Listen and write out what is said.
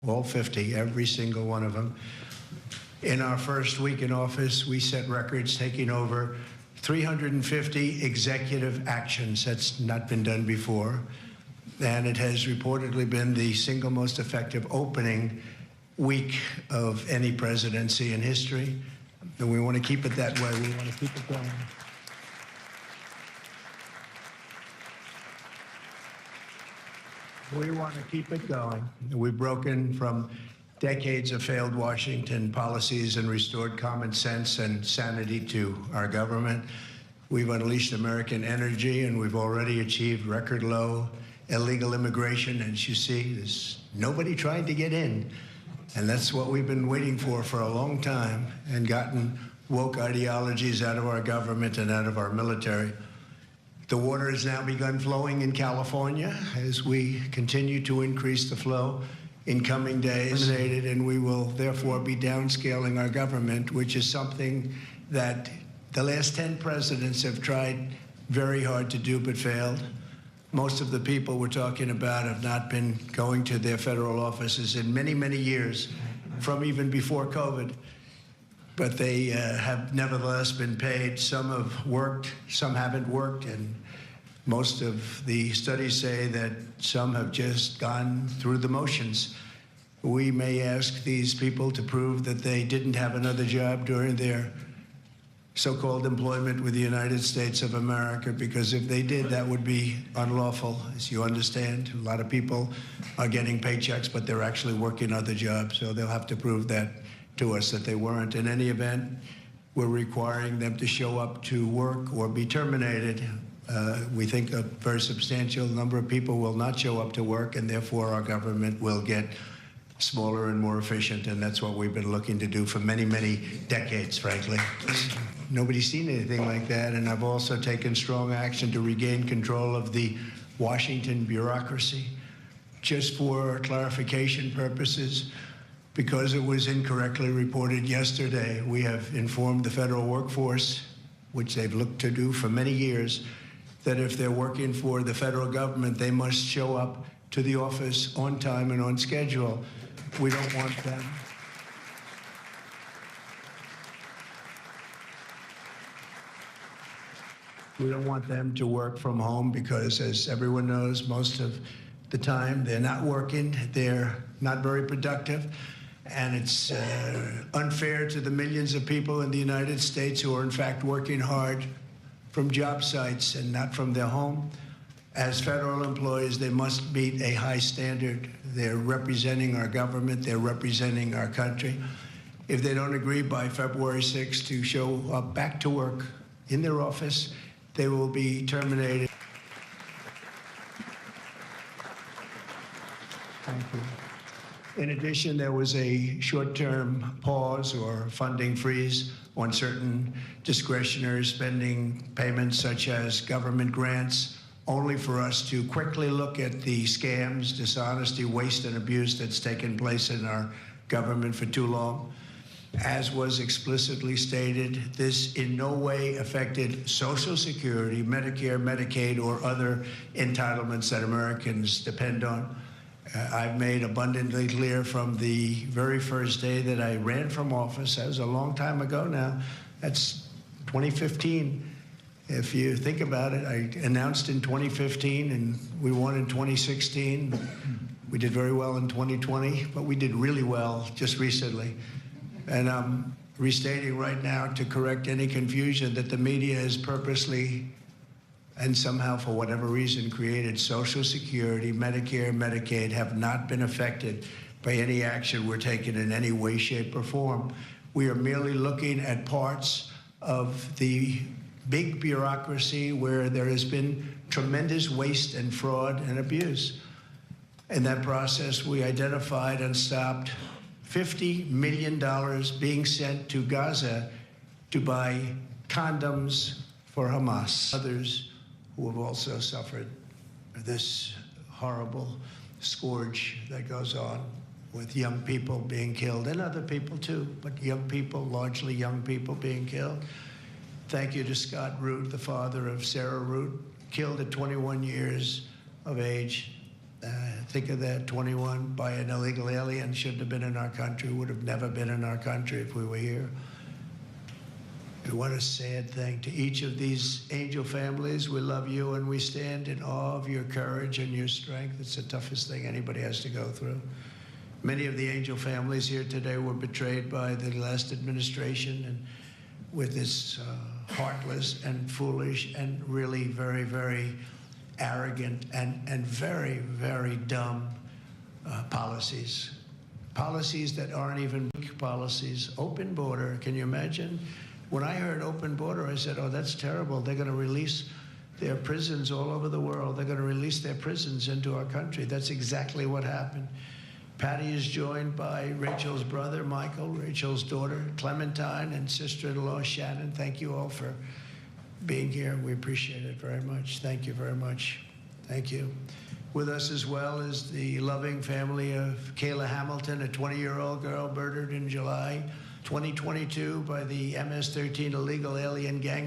all 50, every single one of them. In our first week in office, we set records, taking over 350 executive actions. That's not been done before. And it has reportedly been the single most effective opening week of any presidency in history. And we want to keep it that way. We want to keep it going. We want to keep it going. We've broken from decades of failed Washington policies and restored common sense and sanity to our government. We've unleashed American energy, and we've already achieved record low illegal immigration. As you see, there's nobody trying to get in. And that's what we've been waiting for a long time, and gotten woke ideologies out of our government and out of our military. The water has now begun flowing in California as we continue to increase the flow in coming days, and we will therefore be downscaling our government, which is something that the last 10 presidents have tried very hard to do but failed. Most of the people we're talking about have not been going to their federal offices in many, many years, from even before COVID. But they have nevertheless been paid. Some have worked, some haven't worked, and most of the studies say that some have just gone through the motions. We may ask these people to prove that they didn't have another job during their so-called employment with the United States of America, because if they did, that would be unlawful, as you understand. A lot of people are getting paychecks, but they're actually working other jobs, so they'll have to prove that to us that they weren't. In any event, we're requiring them to show up to work or be terminated. We think a very substantial number of people will not show up to work, and therefore our government will get smaller and more efficient, and that's what we've been looking to do for many, many decades, frankly. Nobody's seen anything like that, and I've also taken strong action to regain control of the Washington bureaucracy. Just for clarification purposes, because it was incorrectly reported yesterday, we have informed the federal workforce, which they've looked to do for many years, that if they're working for the federal government, they must show up to the office on time and on schedule. We don't want them. We don't want them to work from home because, as everyone knows, most of the time they're not working, they're not very productive, and it's unfair to the millions of people in the United States who are in fact working hard from job sites and not from their home. As federal employees, they must meet a high standard. They're representing our government, they're representing our country. If they don't agree by February 6th to show up back to work in their office, they will be terminated. Thank you. In addition, there was a short-term pause or funding freeze on certain discretionary spending payments, such as government grants, only for us to quickly look at the scams, dishonesty, waste, and abuse that's taken place in our government for too long. As was explicitly stated, this in no way affected Social Security, Medicare, Medicaid, or other entitlements that Americans depend on. I've made abundantly clear from the very first day that I ran from office, that was a long time ago now, that's 2015. If you think about it, I announced in 2015 and we won in 2016. We did very well in 2020, but we did really well just recently. And I'm restating right now to correct any confusion that the media has purposely and somehow, for whatever reason, created Social Security, Medicare, Medicaid have not been affected by any action we're taking in any way, shape, or form. We are merely looking at parts of the big bureaucracy where there has been tremendous waste and fraud and abuse. In that process, we identified and stopped $50 million being sent to Gaza to buy condoms for Hamas. Others who have also suffered this horrible scourge that goes on with young people being killed, and other people too, but young people, largely young people being killed. Thank you to Scott Root, the father of Sarah Root, killed at 21 years of age. Think of that, 21 by an illegal alien, shouldn't have been in our country, would have never been in our country if we were here. What a sad thing. To each of these angel families, we love you and we stand in awe of your courage and your strength. It's the toughest thing anybody has to go through. Many of the angel families here today were betrayed by the last administration and with this heartless and foolish and really very, very arrogant and very, very dumb policies. Policies that aren't even policies. Open border, can you imagine? When I heard open border, I said, oh, that's terrible. They're going to release their prisons all over the world. They're going to release their prisons into our country. That's exactly what happened. Patty is joined by Rachel's brother, Michael, Rachel's daughter, Clementine, and sister-in-law, Shannon. Thank you all for being here. We appreciate it very much. Thank you very much. Thank you. With us as well is the loving family of Kayla Hamilton, a 20-year-old girl murdered in July 2022 by the MS-13 illegal alien gang